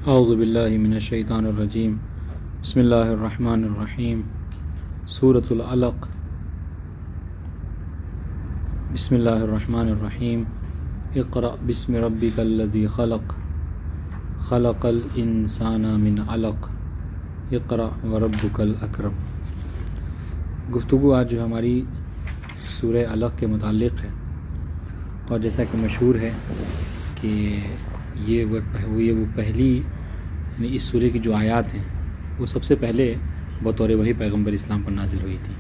اعوذ باللہ من الشیطان الرجیم بسم اللہ الرحمن الرحیم سورۃ العلق بسم اللہ الرحمن الرحیم اقرأ بسم ربک الذی خلق خلق الانسان من علق اقرأ وربک الاکرم۔ گفتگو آج جو ہماری سورہ علق کے متعلق ہے، اور جیسا کہ مشہور ہے کہ یہ وہ پہلی یعنی اس سورہ کی جو آیات ہیں وہ سب سے پہلے بطور وحی پیغمبر اسلام پر نازل ہوئی تھی۔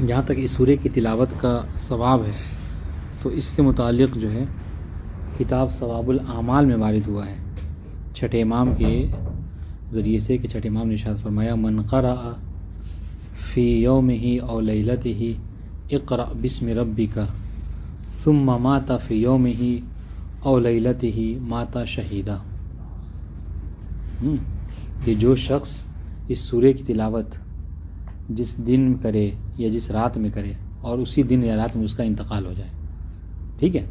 جہاں تک اس سورہ کی تلاوت کا ثواب ہے تو اس کے متعلق جو ہے کتاب ثواب الاعمال میں وارد ہوا ہے چھٹے امام کے ذریعے سے کہ چھٹے امام نے ارشاد فرمایا من قرأ فی یومہ او لیلتہ اقرأ بسم ربک ثم مات فی یومہ او لیلتہ مات شہیدا۔ کہ جو شخص اس سورہ کی تلاوت جس دن کرے یا جس رات میں کرے اور اسی دن یا رات میں اس کا انتقال ہو جائے، ٹھیک ہے،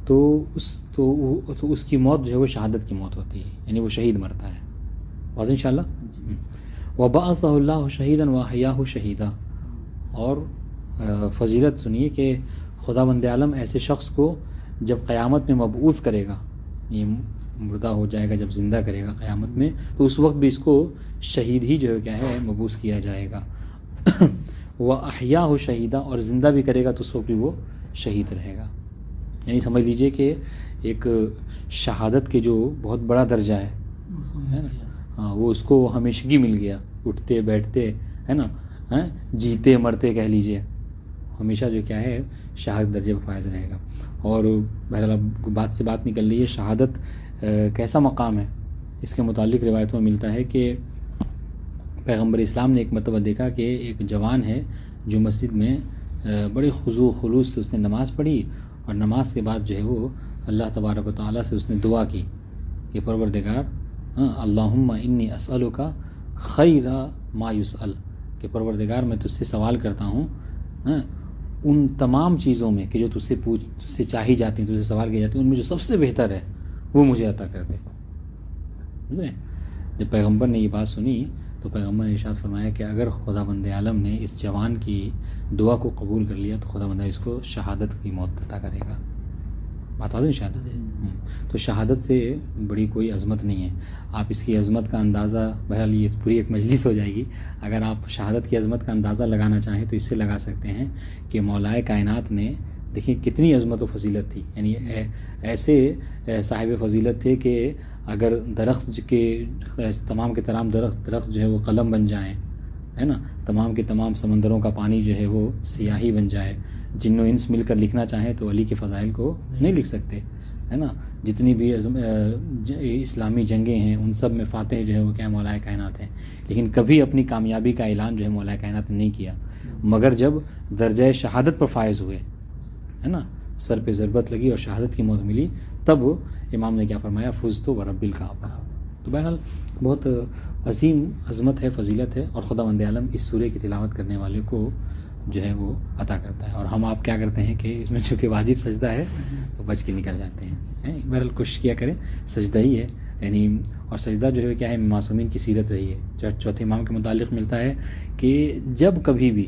تو اس کی موت جو ہے وہ شہادت کی موت ہوتی ہے، یعنی وہ شہید مرتا ہے۔ واضح انشاءاللہ۔ وَبَعَثَهُ اللَّهُ شَهِيدًا وَأَحْيَاهُ شَهِيدًا۔ اور فضیلت سنیے کہ خداوند عالم ایسے شخص کو جب قیامت میں مبعوث کرے گا، یہ مردہ ہو جائے گا، جب زندہ کرے گا قیامت میں، تو اس وقت بھی اس کو شہید ہی جو ہے کیا ہے مبعوث کیا جائے گا۔ وَأَحْيَاهُ شَهِيدًا، اور زندہ بھی کرے گا تو اس وقت بھی وہ شہید رہے گا۔ یعنی سمجھ لیجئے کہ ایک شہادت کے جو بہت بڑا درجہ ہے نا، وہ اس کو ہمیشگی مل گیا، اٹھتے بیٹھتے ہے نا، جیتے مرتے کہہ لیجئے، ہمیشہ جو کیا ہے شہادت درجے پر فائز رہے گا۔ اور بہرحال بات سے بات نکل رہی ہے، شہادت کیسا مقام ہے، اس کے متعلق روایتوں میں ملتا ہے کہ پیغمبر اسلام نے ایک مرتبہ دیکھا کہ ایک جوان ہے جو مسجد میں بڑے خضوع و خلوص سے اس نے نماز پڑھی، اور نماز کے بعد جو ہے وہ اللہ تبارک و تعالیٰ سے اس نے دعا کی کہ پروردگار اللہم انی اسألک خیر ما یسأل، کہ پروردگار میں تجھ سے سوال کرتا ہوں ان تمام چیزوں میں کہ جو تجھ سے چاہی جاتی ہیں، تجھ سے سوال کی جاتی ہیں، ان میں جو سب سے بہتر ہے وہ مجھے عطا کر دے۔ جب پیغمبر نے یہ بات سنی تو پیغمبر نے ارشاد فرمایا کہ اگر خداوند عالم نے اس جوان کی دعا کو قبول کر لیا تو خداوند اس کو شہادت کی موت عطا کرے گا۔ بات واضح انشاءاللہ۔ تو شہادت سے بڑی کوئی عظمت نہیں ہے۔ آپ اس کی عظمت کا اندازہ، بہرحال یہ پوری ایک مجلس ہو جائے گی، اگر آپ شہادت کی عظمت کا اندازہ لگانا چاہیں تو اس سے لگا سکتے ہیں کہ مولائے کائنات نے دیکھیں کتنی عظمت و فضیلت تھی، یعنی ایسے صاحب فضیلت تھے کہ اگر درخت کے تمام کے تمام درخت جو ہے وہ قلم بن جائیں، ہے نا، تمام کے تمام سمندروں کا پانی جو ہے وہ سیاہی بن جائے، جن و انس مل کر لکھنا چاہیں تو علی کے فضائل کو نہیں لکھ سکتے، ہے نا، جتنی بھی اسلامی جنگیں ہیں ان سب میں فاتح جو ہے وہ کیا مولائے کائنات ہیں، لیکن کبھی اپنی کامیابی کا اعلان جو ہے مولائے کائنات نے نہیں کیا، مگر جب درجہ شہادت پر فائز ہوئے، ہے نا، سر پہ ضربت لگی اور شہادت کی موت ملی، تب امام نے کیا فرمایا فزت ورب الکعبہ۔ تو بہرحال بہت عظیم عظمت ہے، فضیلت ہے، اور خداوند عالم اس سورہ کی تلاوت کرنے والے کو جو ہے وہ عطا کرتا ہے۔ اور ہم آپ کیا کرتے ہیں کہ اس میں چونکہ واجب سجدہ ہے تو بچ کے نکل جاتے ہیں۔ بہرحال کوشش کیا کریں، سجدہ ہی ہے، یعنی اور سجدہ جو ہے کیا ہے معصومین کی سیرت رہی ہے۔ چوتھے امام کے متعلق ملتا ہے کہ جب کبھی بھی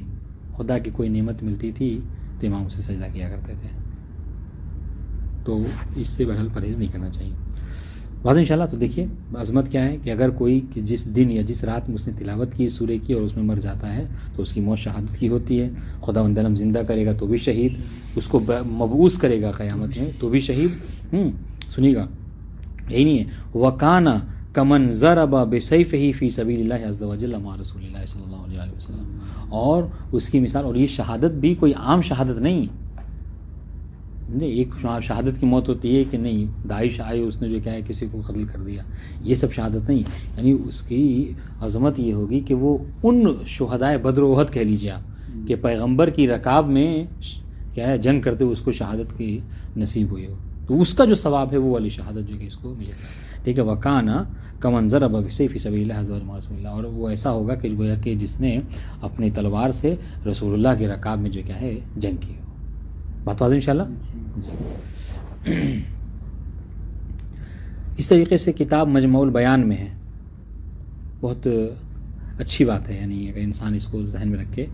خدا کی کوئی نعمت ملتی تھی تو امام اسے سجدہ کیا کرتے تھے، تو اس سے بہرحال پرہیز نہیں کرنا چاہیے۔ واضح انشاءاللہ۔ تو دیکھیے عظمت کیا ہے کہ اگر کوئی جس دن یا جس رات میں اس نے تلاوت کی سورہ کی اور اس میں مر جاتا ہے تو اس کی موت شہادت کی ہوتی ہے۔ خداوند عالم زندہ کرے گا تو بھی شہید، اس کو مبعوث کرے گا قیامت میں تو بھی شہید۔ سنیے گا، یہی نہیں ہے وَكَانَ كَمَنْ ضَرَبَ بِسَيْفِهِ فِي سَبِيلِ اللَّهِ عَزَّ وَجَلَّ مَعَ رَسُولِ اللَّهِ صلی اللہ علیہ وسلم۔ اور اس کی مثال، اور یہ شہادت بھی کوئی عام شہادت نہیں، ایک شہادت کی موت ہوتی ہے کہ نہیں داعش آئے اس نے جو کیا ہے کسی کو قتل کر دیا، یہ سب شہادت نہیں، یعنی اس کی عظمت یہ ہوگی کہ وہ ان شہدائے بدر و احد کہہ لیجیے آپ کہ پیغمبر کی رکاب میں کیا ہے جنگ کرتے ہوئے اس کو شہادت کی نصیب ہوئی ہو، تو اس کا جو ثواب ہے وہ والی شہادت جو کہ اس کو ملے گا، ٹھیک ہے۔ وَكَانَ كَمَنْ ضَرَبَ بِسَيْفِهِ فِي سَبِيلِ اللَّهِ عَزَّ وَجَلَّ مَعَ رَسُولِ اللَّهِ، اور وہ ایسا ہوگا کہ گویا کہ جس نے اپنی تلوار سے رسول اللہ کے رکاب میں جو کیا ہے جنگ کی ہو۔ بات واضح انشاءاللہ۔ اس طریقے سے کتاب مجموع البیان میں ہے، بہت اچھی بات ہے، یعنی اگر انسان اس کو ذہن میں رکھے.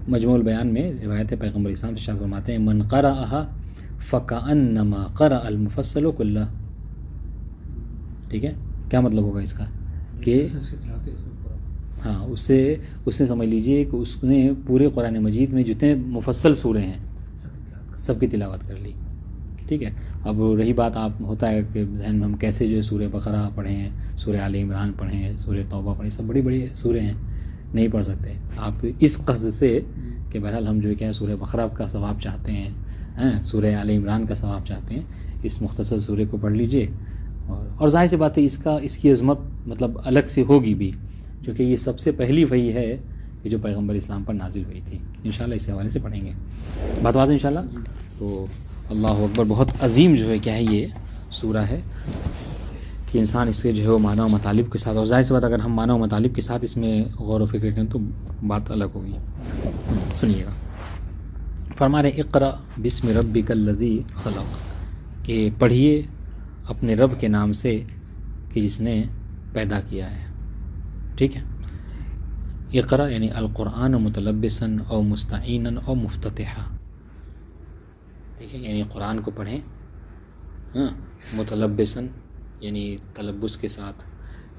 مجموع البیان میں روایت ہے پیغمبر اسلام ارشاد فرماتے ہیں من قرأها فکأنما قرأ المفصل کلہ. ٹھیک ہے، کیا مطلب ہوگا اس کا کہ ہاں اس نے سمجھ لیجئے کہ اس نے پورے قرآن مجید میں جتنے مفصل سورے ہیں سب کی تلاوت کر لی. ٹھیک ہے، اب رہی بات آپ ہوتا ہے کہ ذہن میں ہم کیسے جو ہے سورہ بقرہ پڑھیں، سورہ آل عمران پڑھیں، سورہ توبہ پڑھیں، سب بڑی بڑی سورے ہیں، نہیں پڑھ سکتے. آپ اس قصد سے کہ بہرحال ہم جو ہے کیا سورہ بقرہ کا ثواب چاہتے ہیں، سورہ آل عمران کا ثواب چاہتے ہیں، اس مختصر سورے کو پڑھ لیجئے. اور ظاہر سی بات ہے اس کی عظمت مطلب الگ سے ہوگی بھی، کیونکہ یہ سب سے پہلی وحی ہے کہ جو پیغمبر اسلام پر نازل ہوئی تھی. انشاءاللہ اس حوالے سے پڑھیں گے، بات واضح انشاءاللہ. تو اللہ اکبر، بہت عظیم جو ہے کیا ہے یہ سورہ ہے کہ انسان اس کے جو ہے وہ معنی و مطالب کے ساتھ، اور ظاہر سی بات اگر ہم معنی و مطالب کے ساتھ اس میں غور و فکر کریں تو بات الگ ہوگی. سنیے گا، فرما رہے اقرأ بسم ربک الذی خلق، کہ پڑھیے اپنے رب کے نام سے کہ جس نے پیدا کیا ہے. ٹھیک ہے، اقرأ یعنی القرآن متلبسا او مستعینا او مفتتحا. ٹھیک ہے، یعنی قرآن کو پڑھیں متلبساً یعنی تلبس کے ساتھ،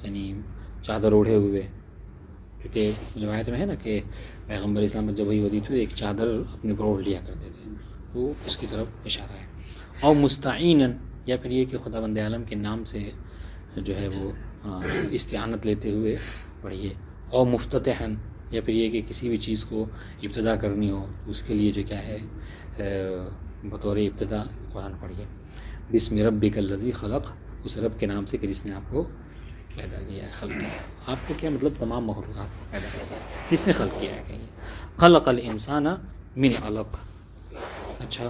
یعنی چادر اوڑھے ہوئے، کیونکہ روایت میں ہے نا کہ پیغمبر اسلام جب وہی ہوتی تھی ایک چادر اپنے پر اوڑھ لیا کرتے تھے، تو اس کی طرف اشارہ ہے. اور مستعیناً یا پھر یہ کہ خداوند عالم کے نام سے جو ہے وہ استعانت لیتے ہوئے پڑھیے. اور مفتتحاً یا پھر یہ کہ کسی بھی چیز کو ابتدا کرنی ہو اس کے لیے جو کیا ہے بطور ابتدا قرآن پڑھیے. بسم ربک الذی خلق، اس رب کے نام سے کہ جس نے آپ کو پیدا کیا ہے، خلق کیا ہے. آپ کو کیا مطلب تمام مخلوقات کو پیدا کیا ہے، کس نے خلق کیا ہے؟ کہیں خلق الانسان من علق. اچھا،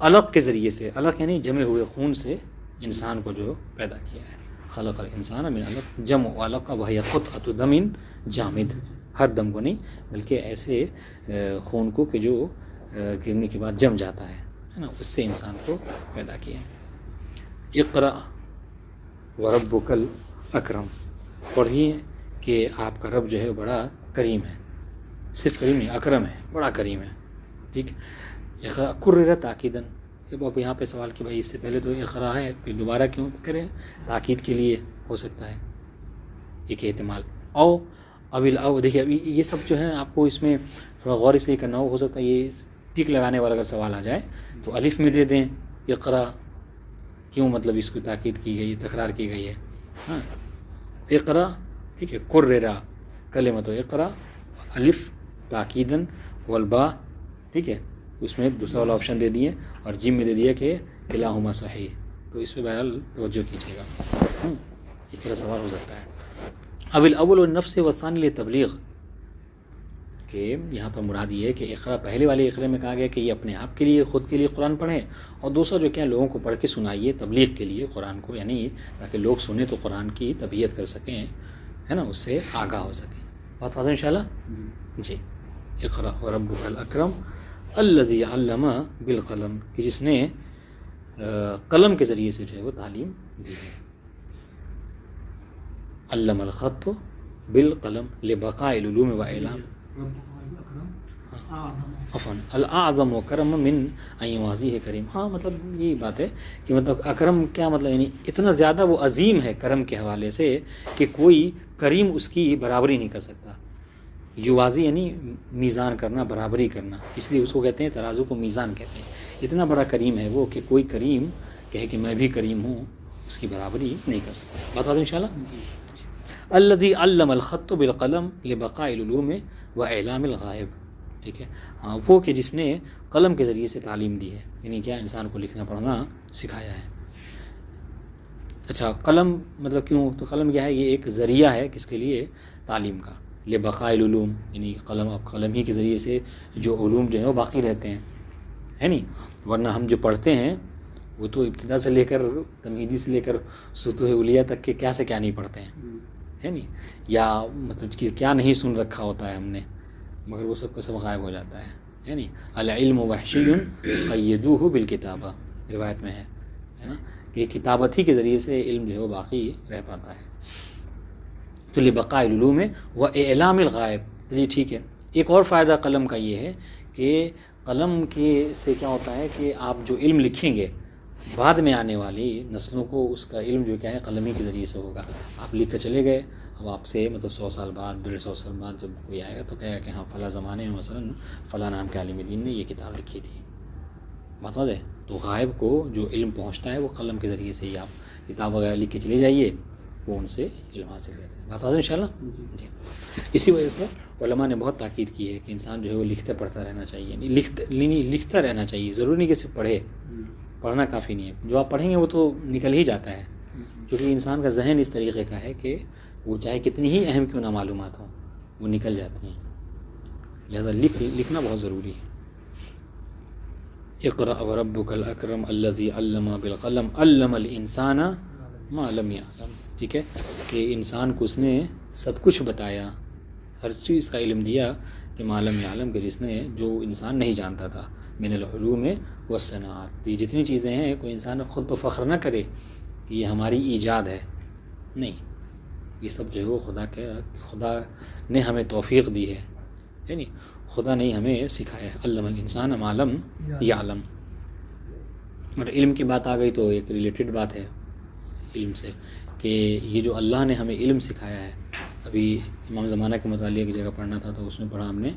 علق کے ذریعے سے، علق یعنی جمے ہوئے خون سے انسان کو جو پیدا کیا ہے. خلق الانسان من علق، جمع علق وہی قطعۃ دم جامد، ہر دم کو نہیں بلکہ ایسے خون کو کہ جو گرنے کے بعد جم جاتا ہے نا، اس سے انسان کو پیدا کیا ہے. اقرأ وربک الاکرم، پڑھیے کہ آپ کا رب جو ہے بڑا کریم ہے. صرف کریم نہیں، اکرم ہے، بڑا کریم ہے. ٹھیک، اقرأ کرر تاکیدن. اب یہاں پہ سوال کہ بھائی اس سے پہلے تو اقرأ ہے، پھر دوبارہ کیوں کریں؟ تاکید کے لیے ہو سکتا ہے ایک احتمال. او دیکھیے ابھی یہ سب جو ہے آپ کو اس میں تھوڑا غور اس لیے کرنا ہو سکتا ہے یہ ٹک لگانے والا اگر سوال آ جائے تو الف میں دے دیں اقرأ، کیوں مطلب اس کی تاکید کی گئی، تکرار کی گئی ہے. ہاں، اقرأ، ٹھیک ہے، کررا کلمۃ اقرأ، الف تاکیدن والباء، ٹھیک ہے، اس میں دوسرا والا آپشن دے دیے، اور جیم میں دے دیا کہ کلاہما صحیح. تو اس پہ بہرحال توجہ کیجیے گا، اس طرح سوال ہو سکتا ہے. اب الاول والنفس والثانی لتبلیغ، کہ یہاں پر مراد یہ ہے کہ اقرا پہلے والے اقرے میں کہا گیا کہ یہ اپنے آپ کے لیے، خود کے لیے قرآن پڑھیں، اور دوسرا جو کیا لوگوں کو پڑھ کے سنائیے تبلیغ کے لیے قرآن کو، یعنی تاکہ لوگ سنیں تو قرآن کی تبعیت کر سکیں، ہے نا، اس سے آگاہ ہو سکیں. بات واضح انشاءاللہ. جی، اقرا وربک الاکرم الذی علم بالقلم، کہ جس نے قلم کے ذریعے سے جو ہے وہ تعلیم دی ہے. علم الخط بالقلم لبقاء العلوم و اعلام الاعظم و کرم من ایوازی ہے کریم. ہاں، مطلب یہی بات ہے کہ مطلب اکرم کیا مطلب، یعنی اتنا زیادہ وہ عظیم ہے کرم کے حوالے سے کہ کوئی کریم اس کی برابری نہیں کر سکتا. یوازی یعنی میزان کرنا، برابری کرنا، اس لیے اس کو کہتے ہیں ترازو کو میزان کہتے ہیں. اتنا بڑا کریم ہے وہ کہ کوئی کریم کہے کہ میں بھی کریم ہوں، اس کی برابری نہیں کر سکتا. بات بات انشاءاللہ. الذی علم الخط بالقلم لبقاء العلوم و اعلام الغائب، ٹھیک ہے، ہاں وہ کہ جس نے قلم کے ذریعے سے تعلیم دی ہے، یعنی کیا انسان کو لکھنا پڑھنا سکھایا ہے. اچھا، قلم مطلب کیوں؟ تو قلم کیا ہے؟ یہ ایک ذریعہ ہے کس کے لیے؟ تعلیم کا. لبقاء العلوم یعنی قلم، اب قلم ہی کے ذریعے سے جو علوم جو ہیں وہ باقی رہتے ہیں، ہے نہیں، ورنہ ہم جو پڑھتے ہیں وہ تو ابتدا سے لے کر تمہیدی سے لے کر سطوح علیہ تک کے کیا سے کیا نہیں پڑھتے ہیں، ہے نہیں، یا مطلب کہ کیا نہیں سن رکھا ہوتا ہے ہم نے، مگر وہ سب کا سب غائب ہو جاتا ہے نہیں. العلم وحشی قیدوہ بالکتابہ، روایت میں ہے نا کہ کتابت ہی کے ذریعے سے علم جو ہے وہ باقی رہ پاتا ہے. تو لبقاء العلوم و اعلام الغائب. جی ٹھیک ہے. ایک اور فائدہ قلم کا یہ ہے کہ قلم کے سے کیا ہوتا ہے کہ آپ جو علم لکھیں گے بعد میں آنے والی نسلوں کو اس کا علم جو کیا ہے قلم ہی کے ذریعے سے ہوگا. آپ لکھ کر چلے گئے, اب آپ سے مطلب 100 سال بعد 150 سال بعد جب کوئی آئے گا تو کہے گا کہ ہاں فلاں زمانے میں مثلاً فلاں نام کے عالم دین نے یہ کتاب لکھی تھی. بتا دیں تو غائب کو جو علم پہنچتا ہے وہ قلم کے ذریعے سے ہی آپ کتاب وغیرہ لکھ کے چلے جائیے, وہ ان سے علم حاصل کرتے ہیں. بتا دیں انشاءاللہ. جی اسی وجہ سے علماء نے بہت تاکید کی ہے کہ انسان جو ہے وہ لکھتا پڑھتا رہنا چاہیے. لکھتا رہنا چاہیے, ضروری نہیں کہ صرف پڑھنا کافی نہیں ہے. جو آپ پڑھیں گے وہ تو نکل ہی جاتا ہے, کیونکہ انسان کا ذہن اس طریقے کا ہے کہ وہ چاہے کتنی ہی اہم کیوں نہ معلومات ہوں وہ نکل جاتی ہیں. لہذا لکھنا بہت ضروری ہے. اقرأ وربک الاکرم الذی علم بالقلم علم الانسان ما لم یعلم. ٹھیک ہے کہ انسان کو اس نے سب کچھ بتایا, ہر چیز کا علم دیا کہ ما لم یعلم کہ جس نے جو انسان نہیں جانتا تھا. من العلوم والصناعات. یہ جتنی چیزیں ہیں کوئی انسان خود پر فخر نہ کرے کہ یہ ہماری ایجاد ہے, نہیں, یہ سب جو ہے وہ خدا نے ہمیں توفیق دی ہے, یعنی خدا نے ہمیں سکھایا ہے. علم الانسان ما لم یعلم. اور علم کی بات آ گئی تو ایک ریلیٹڈ بات ہے علم سے کہ یہ جو اللہ نے ہمیں علم سکھایا ہے. ابھی امام زمانہ کے متعلق ایک جگہ پڑھنا تھا تو اس میں پڑھا ہم نے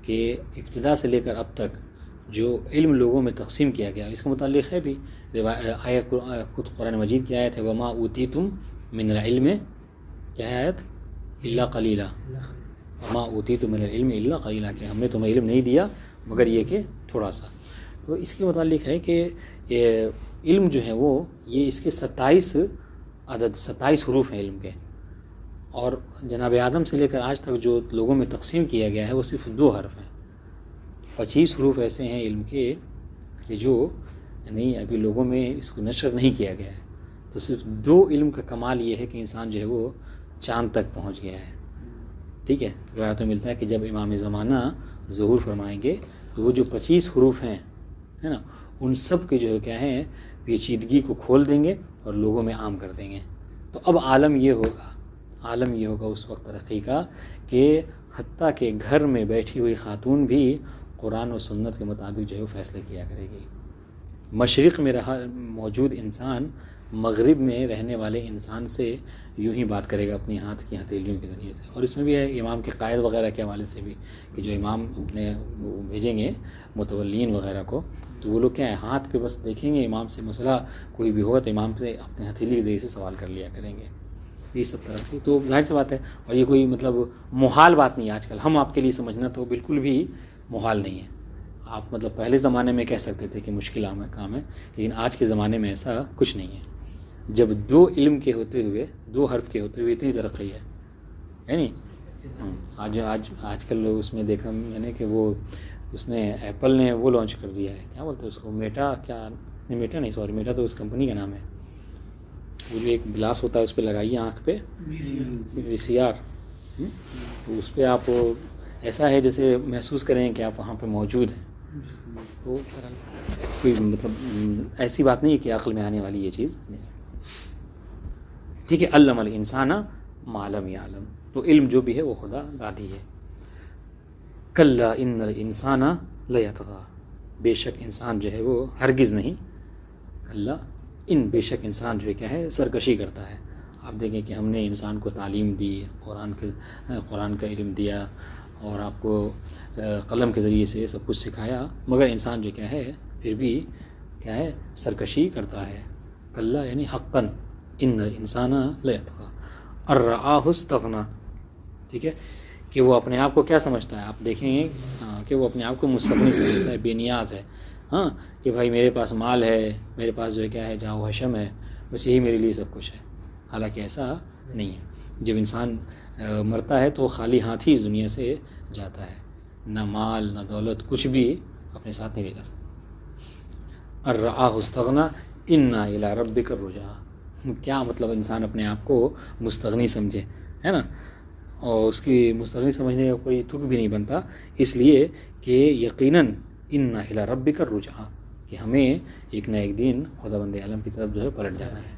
کہ ابتدا سے لے کر اب تک جو علم لوگوں میں تقسیم کیا گیا, اس کے متعلق ہے بھی آیت خود قرآن مجید کی آیت ہے وما اوتیتم من العلم, کیا ہے آیت, الا قلیلا. وما اوتیتم من العلم الا قلیلا, کہ ہم نے تمہیں علم نہیں دیا مگر یہ کہ تھوڑا سا. تو اس کے متعلق ہے کہ علم جو ہے وہ یہ اس کے 27 حروف ہیں علم کے, اور جناب آدم سے لے کر آج تک جو لوگوں میں تقسیم کیا گیا ہے وہ صرف 2 حرف ہیں. 25 حروف ایسے ہیں علم کے کہ جو نہیں ابھی لوگوں میں اس کو نشر نہیں کیا گیا ہے. تو صرف 2 علم کا کمال یہ ہے کہ انسان جو ہے وہ چاند تک پہنچ گیا ہے. ٹھیک ہے, روایت میں ملتا ہے کہ جب امام زمانہ ظہور فرمائیں گے تو وہ جو 25 حروف ہیں ہے نا, ان سب کے جو ہے کیا ہیں پیچیدگی کو کھول دیں گے اور لوگوں میں عام کر دیں گے. تو اب عالم یہ ہوگا اس وقت ترقی کا کہ حتیٰ کہ گھر میں بیٹھی ہوئی خاتون بھی قرآن و سنت کے مطابق جو ہے وہ فیصلے کیا کرے گی. مشرق میں موجود انسان مغرب میں رہنے والے انسان سے یوں ہی بات کرے گا اپنی ہاتھ کی ہتھیلیوں کے ذریعے سے. اور اس میں بھی ہے امام کے قائد وغیرہ کے حوالے سے بھی کہ جو امام اپنے بھیجیں گے متولین وغیرہ کو, تو وہ لوگ کیا ہے ہاتھ پہ بس دیکھیں گے امام سے مسئلہ کوئی بھی ہوگا تو امام سے اپنے ہتھیلی کے ذریعے سے سوال کر لیا کریں گے. یہ سب طرح کی تو ظاہر سی بات ہے, اور یہ کوئی مطلب محال بات نہیں ہے. آج کل ہم آپ کے لیے سمجھنا تو بالکل بھی محال نہیں ہے. آپ مطلب پہلے زمانے میں کہہ سکتے تھے کہ مشکل کام ہے, لیکن آج کے زمانے میں ایسا کچھ نہیں ہے. جب 2 علم کے ہوتے ہوئے 2 حرف کے ہوتے ہوئے اتنی ترقی ہے یعنی آج کل لوگ اس میں دیکھا میں نے کہ وہ اس نے ایپل نے وہ لانچ کر دیا ہے, کیا بولتے ہیں اس کو, میٹا تو اس کمپنی کا نام ہے. وہ جو ایک گلاس ہوتا ہے اس پہ لگائیے آنکھ پہ, VCR, تو اس پہ آپ ایسا ہے جیسے محسوس کریں کہ آپ وہاں پہ موجود ہیں. تو کوئی مطلب ایسی بات نہیں ہے کہ عقل میں آنے والی یہ چیز نہیں. ٹھیک ہے, علم الانسان ما لم یعلم. تو علم جو بھی ہے وہ خدا دادی ہے. کلا ان الانسان لیطغی. بے شک انسان جو ہے وہ ہرگز نہیں, کلا بے شک انسان جو ہے کیا ہے سرکشی کرتا ہے. آپ دیکھیں کہ ہم نے انسان کو تعلیم دی, قرآن کا علم دیا اور آپ کو قلم کے ذریعے سے سب کچھ سکھایا, مگر انسان جو کیا ہے پھر بھی کیا ہے سرکشی کرتا ہے. کلا یعنی حقاً ان الانسان لیطغی ان رآہ استغنی. ٹھیک ہے کہ وہ اپنے آپ کو کیا سمجھتا ہے, آپ دیکھیں گے کہ وہ اپنے آپ کو مستغنی سمجھتا ہے, بے نیاز ہے. ہاں کہ بھائی میرے پاس مال ہے, میرے پاس جو ہے کیا ہے جہاں حشم ہے, بس یہی میرے لیے سب کچھ ہے. حالانکہ ایسا نہیں ہے. جب انسان مرتا ہے تو وہ خالی ہاتھ ہی اس دنیا سے جاتا ہے, نہ مال نہ دولت کچھ بھی اپنے ساتھ نہیں لے جا سکتا. ان رآہ استغنی ان الی ربک الرجعی. کیا مطلب انسان اپنے آپ کو مستغنی سمجھے, ہے نا, اور اس کی مستغنی سمجھنے کا کوئی تک بھی نہیں بنتا, اس لیے کہ یقیناً ان الی ربک الرجعی, کہ ہمیں ایک نہ ایک دن خدا بند عالم کی طرف جو ہے پلٹ جانا ہے.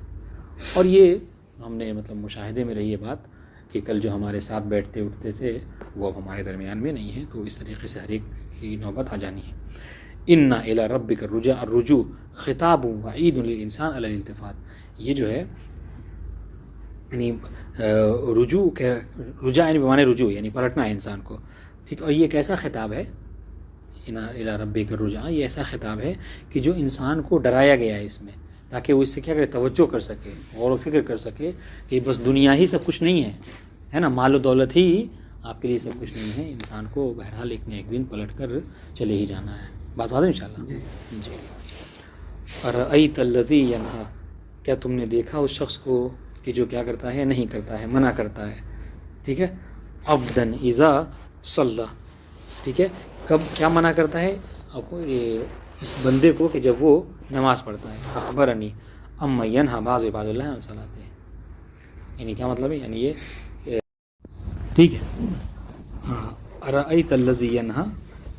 اور یہ ہم نے مطلب مشاہدے میں رہی یہ بات کہ کل جو ہمارے ساتھ بیٹھتے اٹھتے تھے وہ اب ہمارے درمیان میں نہیں ہے. تو اس طریقے سے ہر ایک کی نوبت آ جانی ہے. اِنَّ إِلَىٰ رَبِّكَ الرُّجُوعُ خطاب وعید للانسان علی الالتفات. یہ جو ہے یعنی رجوع یعنی بمانے رجوع یعنی پلٹنا ہے انسان کو. ٹھیک. اور یہ کیسا خطاب ہے؟ اِلَىٰ رَبِّكَ الرُّجُوعُ. یہ ایسا خطاب ہے کہ جو انسان کو ڈرایا گیا ہے اس میں، تاکہ وہ اس سے کیا کرے، توجہ کر سکے، غور و فکر کر سکے کہ بس دنیا ہی سب کچھ نہیں ہے نا، مال و دولت ہی آپ کے لیے سب کچھ نہیں ہے. انسان کو بہرحال ایک نہ ایک دن پلٹ کر چلے ہی جانا ہے. بات واضح انشاءاللہ. جی. اَرَأَيْتَ الَّذِي يَنْهَىٰ. کیا تم نے دیکھا اس شخص کو کہ جو کیا کرتا ہے، نہیں کرتا ہے، منع کرتا ہے. ٹھیک ہے. عَبْدًا إِذَا صَلَّىٰ. ٹھیک ہے. کب کیا منع کرتا ہے؟ اس بندے کو کہ جب وہ نماز پڑھتا ہے. اخبرنی اما ینہا بعض عباد اللہ عن صلاتے. یعنی کیا مطلب ہے؟ یعنی یہ ٹھیک ہے. ارأیت الذی ینہا.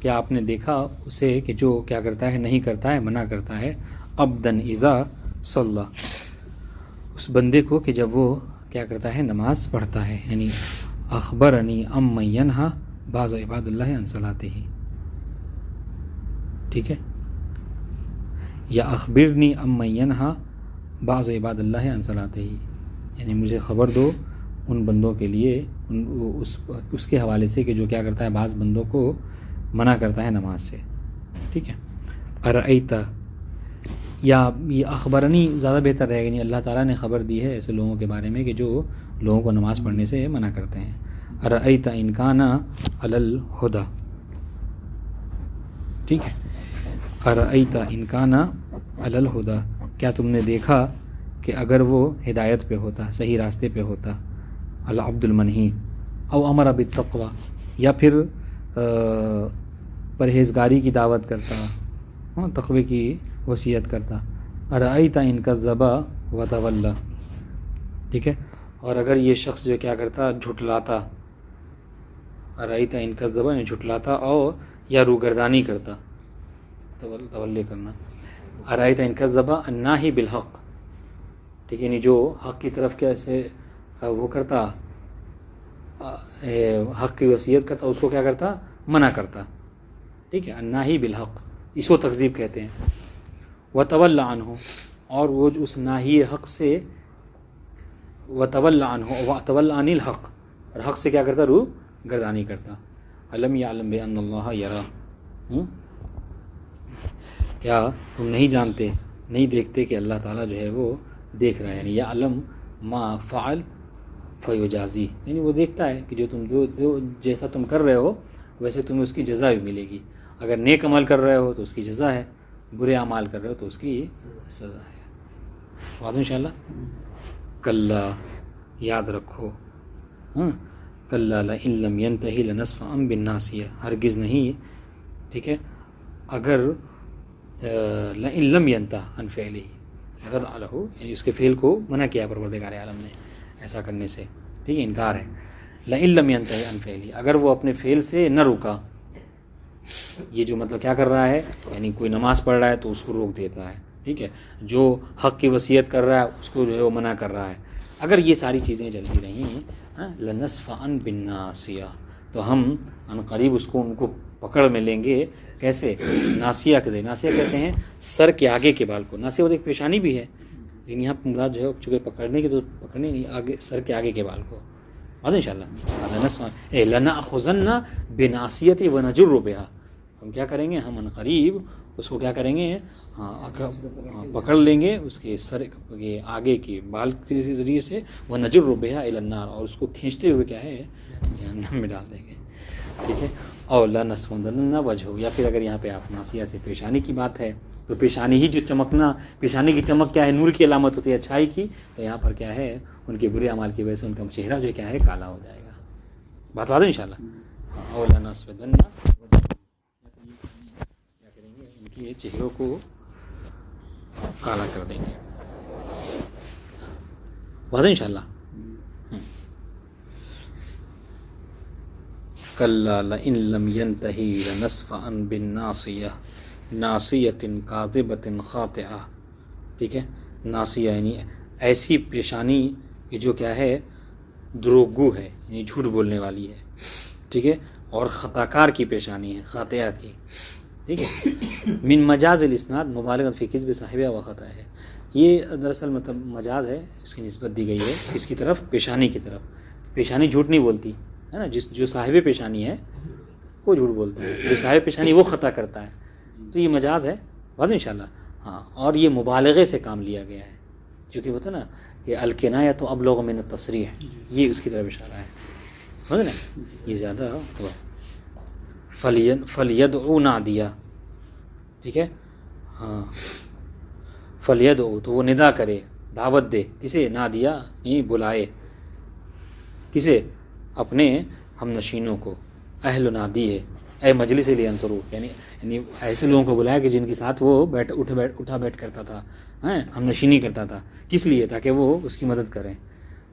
کیا آپ نے دیکھا اسے کہ جو کیا کرتا ہے، نہیں کرتا ہے، منع کرتا ہے. عبدًا اذا صلی. اس بندے کو کہ جب وہ کیا کرتا ہے، نماز پڑھتا ہے. یعنی اخبرنی اما ینہا بعض عباد اللہ عن صلاتے. ٹھیک ہے. یا اخبرنی اما ینہا بعض عباد اللہ عن صلاتے. یعنی مجھے خبر دو ان بندوں کے لیے اس کے حوالے سے کہ جو کیا کرتا ہے، بعض بندوں کو منع کرتا ہے نماز سے. ٹھیک ہے. ارأیت. یا یہ اخبرنی زیادہ بہتر رہے گا. یعنی اللہ تعالیٰ نے خبر دی ہے ایسے لوگوں کے بارے میں کہ جو لوگوں کو نماز پڑھنے سے منع کرتے ہیں. ارأیت ان کان علی الہدی. ٹھیک ہے. ارأیت ان کان علی الہدی. کیا تم نے دیکھا کہ اگر وہ ہدایت پہ ہوتا، صحیح راستے پہ ہوتا. العبد المنہی او امر بالتقوی. یا پھر پرہیزگاری کی دعوت کرتا، تقوی کی وصیت کرتا. ارأیت ان کذب وتولی. ٹھیک ہے. اور اگر یہ شخص جو کیا کرتا، جھٹلاتا. ارأیت ان کذب یعنی جھٹلاتا اور یا روگردانی کرتا، تولی کرنا. ارأیت ان کذب الناہی بالحق. ٹھیک ہے. یعنی جو حق کی طرف کیسے وہ کرتا، حق کی وصیت کرتا، اس کو کیا کرتا، منع کرتا. ٹھیک ہے. الناہی بالحق اس کو تکذیب کہتے ہیں. وتولی عنہ. اور وہ جو اس ناہی حق سے وتولی عنہ وتولی عن الحق، اور حق سے کیا کرتا، رو گردانی کرتا. الم یعلم بان اللہ یری. کیا تم نہیں جانتے، نہیں دیکھتے کہ اللہ تعالیٰ جو ہے وہ دیکھ رہا ہے. یعنی یعلم ما فعل فیجازی. یعنی وہ دیکھتا ہے کہ جو تم جیسا تم کر رہے ہو ویسے تمہیں اس کی جزا بھی ملے گی. اگر نیک عمل کر رہے ہو تو اس کی جزا ہے، برے اعمال کر رہے ہو تو اس کی سزا ہے. واضح انشاءاللہ. کلا یاد رکھو. کلا لئن لم ینتہی لنصفعا بالناصیہ. ہرگز نہیں. ٹھیک ہے. اگر لئن لم ینتہ عن فعلہ رد علیہ. یعنی اس کے فعل کو منع کیا پروردگار عالم نے ایسا کرنے سے. ٹھیک ہے. انکار ہے. لئن لم ینتہی عن فعلہ. اگر وہ اپنے فعل سے نہ رکا. یہ جو مطلب کیا کر رہا ہے، یعنی کوئی نماز پڑھ رہا ہے تو اس کو روک دیتا ہے. ٹھیک ہے. جو حق کی وصیت کر رہا ہے اس کو جو ہے وہ منع کر رہا ہے. اگر یہ ساری چیزیں چلتی رہیں لنصفعا بالناصیہ، تو ہم ان قریب اس کو ان کو پکڑ میں لیں گے. کیسے؟ ناصیہ کے ناصیہ کہتے ہیں سر کے آگے کے بال کو. ناصیہ وہ ایک پیشانی بھی ہے، لیکن یہاں مراد جو ہے چونکہ پکڑنے کے تو پکڑنے نہیں، آگے سر کے آگے کے بال کو. بات انشاءاللہ. لنأخذن بناصیتی ونجر بها. ہم کیا کریں گے، ہم ان قریب اس کو کیا کریں گے، پکڑ لیں گے اس کے سر کے آگے کے بال کے ذریعے سے. ونجر بها الى النار. اور اس کو کھینچتے ہوئے کیا ہے، جہنم میں ڈال دیں گے. ٹھیک ہے. اور لنسفندن وجہہ. یا پھر اگر یہاں پہ آپ ناصیہ سے پیشانی کی بات ہے تو پیشانی ہی جو چمکنا، پیشانی کی چمک کیا ہے، نور کی علامت ہوتی ہے، اچھائی کی. تو یہاں پر کیا ہے، ان کے برے اعمال کی وجہ سے ان کا چہرہ جو ہے کیا ہے، کالا ہو جائے گا. بات واضح انشاءاللہ. اور لنسفندن کیا کریں گے، ان کے چہروں کو کالا کر دیں گے. واضح انشاءاللہ. کلا لئن لم ینتہی لنصفعا بالناصیہ. ناصیۃ کاذبۃ خاطئہ، ٹھیک ہے، ناصیہ یعنی ایسی پیشانی کہ جو کیا ہے، دروغگو ہے، یعنی جھوٹ بولنے والی ہے، ٹھیک ہے، اور خطا کار کی پیشانی ہے، خاطئہ کی، ٹھیک ہے۔ من مجاز الاسناد مبالغۃ فی کذب صاحبہ و خطا ہے، یہ دراصل مطلب مجاز ہے، اس کی نسبت دی گئی ہے اس کی طرف، پیشانی کی طرف، پیشانی جھوٹ نہیں بولتی ہے نا، جو صاحب پیشانی ہے وہ جھوٹ بولتا ہے، جو صاحب پیشانی وہ خطا کرتا ہے، تو یہ مجاز ہے واضح انشاءاللہ، ہاں، اور یہ مبالغے سے کام لیا گیا ہے، کیونکہ ہوتا نا کہ الکنایۃ ابلغ من التصریح، یہ اس کی طرف اشارہ ہے، سمجھ رہے ہیں، یہ زیادہ ہوا۔ فلیدعو نادیہ، ٹھیک ہے، ہاں، فلیدعو تو وہ ندا کرے، دعوت دے، کسے، نادیہ نہیں بلائے، کسے، اپنے ہم نشینوں کو، اہل نادی ہے، اے مجلس لینصرو، یعنی ایسے لوگوں کو بلایا کہ جن کے ساتھ وہ اٹھا بیٹھ کرتا تھا، ہم نشینی کرتا تھا، کس لیے، تاکہ وہ اس کی مدد کریں۔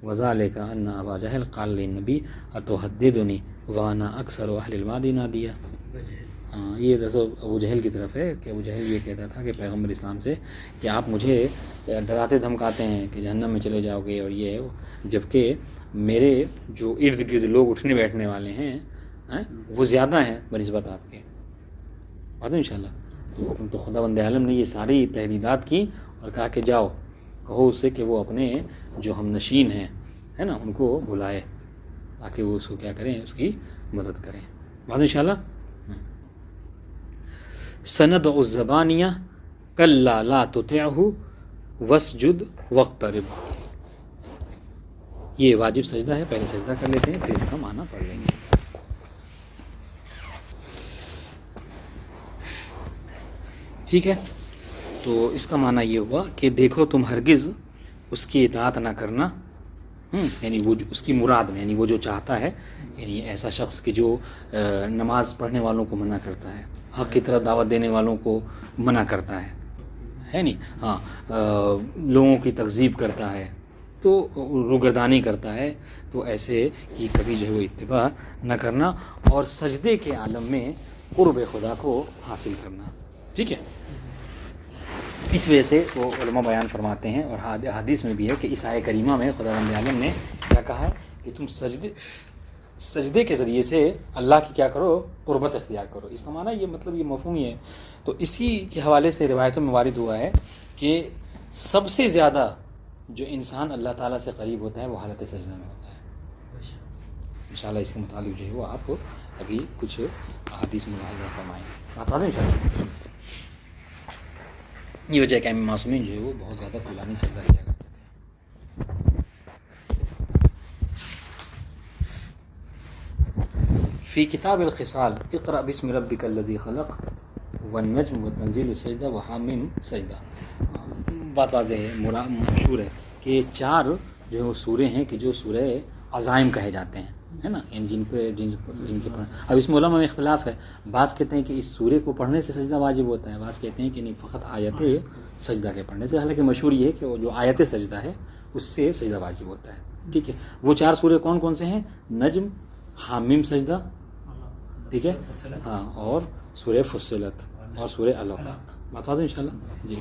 وذالک ان ابا جہل قال للنبی اتحددنی وانا اکثر اہل الوادی نادیہ، ہاں، یہ دراصل ابو جہل کی طرف ہے کہ ابو جہل یہ کہتا تھا کہ پیغمبر اسلام سے کہ آپ مجھے ڈراتے دھمکاتے ہیں کہ جہنم میں چلے جاؤ گے اور یہ ہے وہ، جبکہ میرے جو ارد گرد لوگ اٹھنے بیٹھنے والے ہیں وہ زیادہ ہیں بنسبت آپ کے، بات ہے انشاءاللہ۔ تو خداوند عالم نے یہ ساری تحدیدات کی اور کہا کہ جاؤ کہو اس سے کہ وہ اپنے جو ہم نشین ہیں ہے نا ان کو بلائے تاکہ وہ اس کو کیا کریں، اس کی مدد کریں، بات انشاءاللہ۔ سند الزبانیہ کلا لا تطعہ واسجد واقترب، یہ واجب سجدہ ہے، پہلے سجدہ کر لیتے ہیں پھر اس کا معنی پڑھ لیں گے۔ ٹھیک ہے، تو اس کا معنی یہ ہوا کہ دیکھو تم ہرگز اس کی اطاعت نہ کرنا، یعنی وہ اس کی مراد میں، یعنی وہ جو چاہتا ہے، یعنی ایسا شخص کہ جو نماز پڑھنے والوں کو منع کرتا ہے، حق کی طرف دعوت دینے والوں کو منع کرتا ہے نہیں، ہاں، لوگوں کی تکذیب کرتا ہے، تو روگردانی کرتا ہے، تو ایسے کی کبھی جو ہے وہ اتباع نہ کرنا، اور سجدے کے عالم میں قرب خدا کو حاصل کرنا، ٹھیک ہے۔ اس وجہ سے وہ علماء بیان فرماتے ہیں اور حدیث میں بھی ہے کہ اس آیہ کریمہ میں خداوند عالم نے کیا کہا ہے کہ تم سجدے کے ذریعے سے اللہ کی کیا کرو، قربت اختیار کرو، اس کا معنی یہ مطلب یہ مفہوم یہ ہے۔ تو اسی کے حوالے سے روایتوں میں وارد ہوا ہے کہ سب سے زیادہ جو انسان اللہ تعالیٰ سے قریب ہوتا ہے وہ حالت سجدہ میں ہوتا ہے، انشاءاللہ اس کے متعلق جو ہے وہ آپ ابھی کچھ حدیث ملاحظہ فرمائیں، آپ آ دیں انشاءاللہ۔ یہ وجہ کہ امام معصومین جو ہے وہ بہت زیادہ طولانی سجدہ کیا کرتے تھے۔ فی کتاب الخصال اقرأ بسم ربک الذی خلق والنجم وتنزیل السجدہ وحامیم سجدہ، بات واضح ہے، مشہور ہے کہ یہ چار جو ہے وہ سورے ہیں کہ جو سورہ عزائم کہے جاتے ہیں، ہے نا، یعنی جن کے پڑھنے، اب اس میں علماء میں اختلاف ہے، بعض کہتے ہیں کہ اس سورے کو پڑھنے سے سجدہ واجب ہوتا ہے، بعض کہتے ہیں کہ نہیں، فقط آیت سجدہ کے پڑھنے سے، حالانکہ مشہور یہ ہے کہ وہ جو آیت سجدہ ہے اس سے سجدہ واجب ہوتا ہے، ٹھیک ہے۔ وہ چار سورے کون کون سے ہیں؟ نجم، حامیم سجدہ، ٹھیک ہے، ہاں، اور سورہ فصلت اور سورہ علق، بات واضح انشاءاللہ، جی۔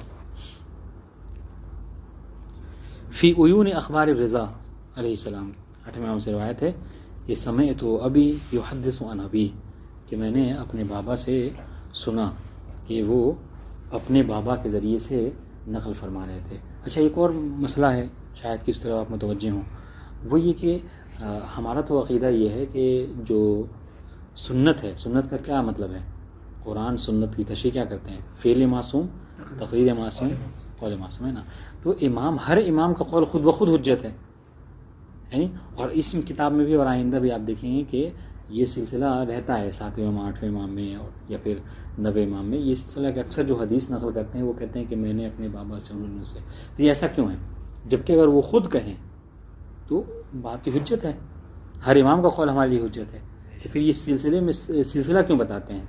فی عیون اخبار رضا علیہ السلام، 8ویں امام سے روایت ہے کہ سمعت ابی یحدث عن ابی، کہ میں نے اپنے بابا سے سنا کہ وہ اپنے بابا کے ذریعے سے نقل فرما رہے تھے۔ اچھا، ایک اور مسئلہ ہے شاید کہ اس طرح آپ متوجہ ہوں، وہ یہ کہ ہمارا تو عقیدہ یہ ہے کہ جو سنت ہے، سنت کا کیا مطلب ہے؟ قرآن سنت کی تشریح کیا کرتے ہیں؟ فعل معصوم، تقریر معصوم، قول معصوم، ہے نا۔ تو ہر امام کا قول خود بخود حجت ہے، یعنی، اور اس کتاب میں بھی اور آئندہ بھی آپ دیکھیں گے کہ یہ سلسلہ رہتا ہے 7ویں امام، 8ویں امام میں یا پھر 9ویں امام میں، یہ سلسلہ کہ اکثر جو حدیث نقل کرتے ہیں وہ کہتے ہیں کہ میں نے اپنے بابا سے، انہوں سے، تو یہ ایسا کیوں ہے؟ جبکہ اگر وہ خود کہیں تو بات حجت ہے، ہر امام کا قول ہمارے لیے حجت ہے، تو پھر یہ سلسلہ کیوں بتاتے ہیں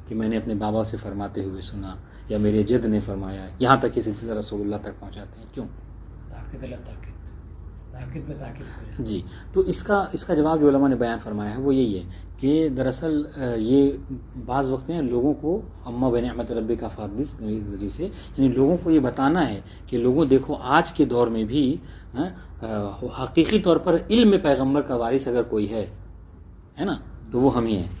کہ میں نے اپنے بابا سے فرماتے ہوئے سنا یا میرے جد نے فرمایا، یہاں تک یہ سلسلہ رسول اللہ تک پہنچاتے ہیں، کیوں؟ جی. تو اس کا جواب جو علماء نے بیان فرمایا ہے وہ یہی ہے کہ دراصل یہ بعض وقت ہیں لوگوں کو اما بنعمت ربک کا فحدث کے ذریعے سے یعنی لوگوں کو یہ بتانا ہے کہ لوگوں دیکھو آج کے دور میں بھی حقیقی طور پر علم پیغمبر کا وارث اگر کوئی ہے نا تو وہ ہم ہی ہیں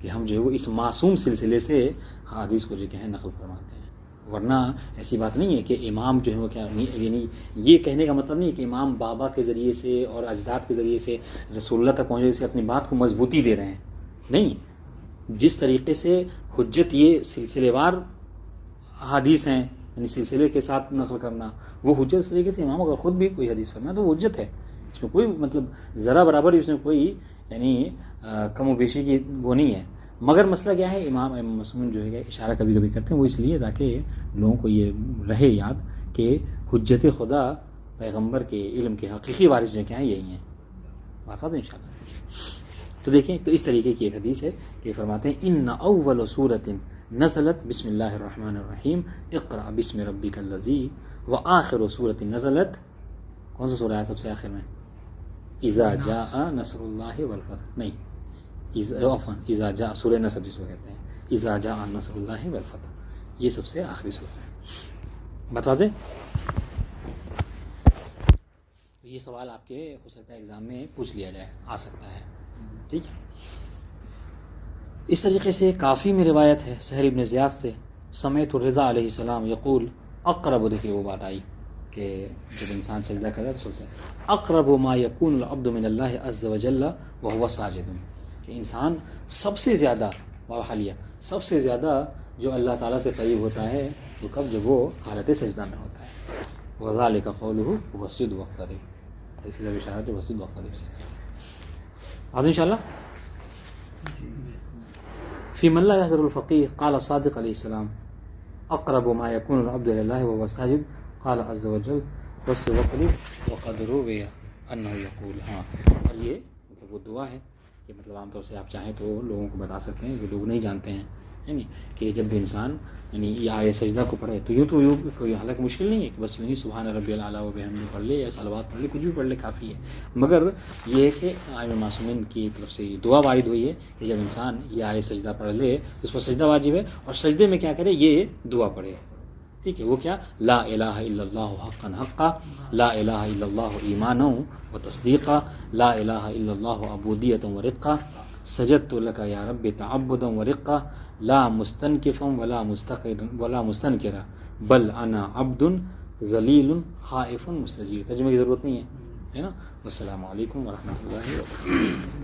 کہ ہم جو ہے وہ اس معصوم سلسلے سے حدیث کو جو کہ نقل فرماتے ہیں. ورنہ ایسی بات نہیں ہے کہ امام جو ہے وہ کیا یعنی یہ کہنے کا مطلب نہیں ہے کہ امام بابا کے ذریعے سے اور اجداد کے ذریعے سے رسول اللہ تک پہنچنے سے اپنی بات کو مضبوطی دے رہے ہیں. نہیں, جس طریقے سے حجت یہ سلسلے وار حدیث ہیں یعنی سلسلے کے ساتھ نقل کرنا وہ حجت اس طریقے سے امام اگر خود بھی کوئی حدیث فرمائے تو وہ حجت ہے. اس میں کوئی مطلب ذرا برابر اس میں کوئی یعنی کم و بیشی کی وہ نہیں ہے. مگر مسئلہ کیا ہے امام معصوم جو ہے اشارہ کبھی کبھی کرتے ہیں وہ اس لیے تاکہ لوگوں کو یہ رہے یاد کہ حجت خدا پیغمبر کے علم کے حقیقی وارث جو کیا ہیں یہی ہیں. بات ان شاء اللہ. تو دیکھیں تو اس طریقے کی ایک حدیث ہے کہ فرماتے ہیں ان اول سورۃ نزلت بسم اللہ الرحمن الرحیم اقرأ بسم ربک الذی وآخر سورۃ نزلت کون سا سورہ ہے سب سے آخر میں اذا جاء نصر اللہ والفتح نہیں اذا جاء سورہ نصر جس کو کہتے ہیں اذا جاء نصر اللہ والفتح یہ سب سے آخری سورہ ہے. بات واضح. یہ سوال آپ کے ہو سکتا ہے ایگزام میں پوچھ لیا جائے آ سکتا ہے. ٹھیک ہے. اس طریقے سے کافی میں روایت ہے سہل ابن زیاد سے سمعت الرضا علیہ السلام یقول اقرب دیکھیے وہ بات آئی کہ جب انسان سجدہ کرتا ہے تو سب سے اقرب ما یکون العبد من اللہ عز وجل وهو ساجد کہ انسان سب سے زیادہ حالیہ سب سے زیادہ جو اللہ تعالیٰ سے قریب ہوتا ہے تو کب جب وہ حالت سجدہ میں ہوتا ہے. وذالک قولہ واسجد واقترب اس کی طرف اشارہ ہے واسجد واقترب سے. آج انشاءاللہ فی من لا یحضر الفقیہ قال صادق علیہ السلام اقرب ما یکون العبد للہ وهو ساجد قال عز وجل بس وقرب وقد روی انہ یقول. ہاں اور یہ مطلب وہ دعا ہے کہ مطلب عام طور سے آپ چاہیں تو لوگوں کو بتا سکتے ہیں جو لوگ نہیں جانتے ہیں یعنی کہ جب بھی انسان یعنی یہ آیہ سجدہ کو پڑھے تو یوں کوئی حالانکہ مشکل نہیں ہے کہ بس یوں ہی سبحان ربی الاعلیٰ و بحمدہ پڑھ لے یا صلوات پڑھ لے کچھ بھی پڑھ لے کافی ہے. مگر یہ ہے کہ ائمہ معصومین کی طرف سے یہ دعا وارد ہوئی ہے کہ جب انسان یہ آیہ سجدہ پڑھ لے اس پر سجدہ واجب ہے اور سجدے میں کیا کرے یہ دعا پڑھے. ٹھیک ہے. وہ کیا لا الہ الا اللہ حقا حقا لا الہ الا اللہ ایمانا و تصدیقا لا الہ الا اللہ عبودیتا و رقا سجدت لک یا رب تعبدا و رقا لا مستنکفا ولا مستنکرا بل انا عبد ذلیل خائف مستجیر. ترجمے کی ضرورت نہیں ہے نا. والسلام علیکم ورحمۃ اللہ وبرکاتہ.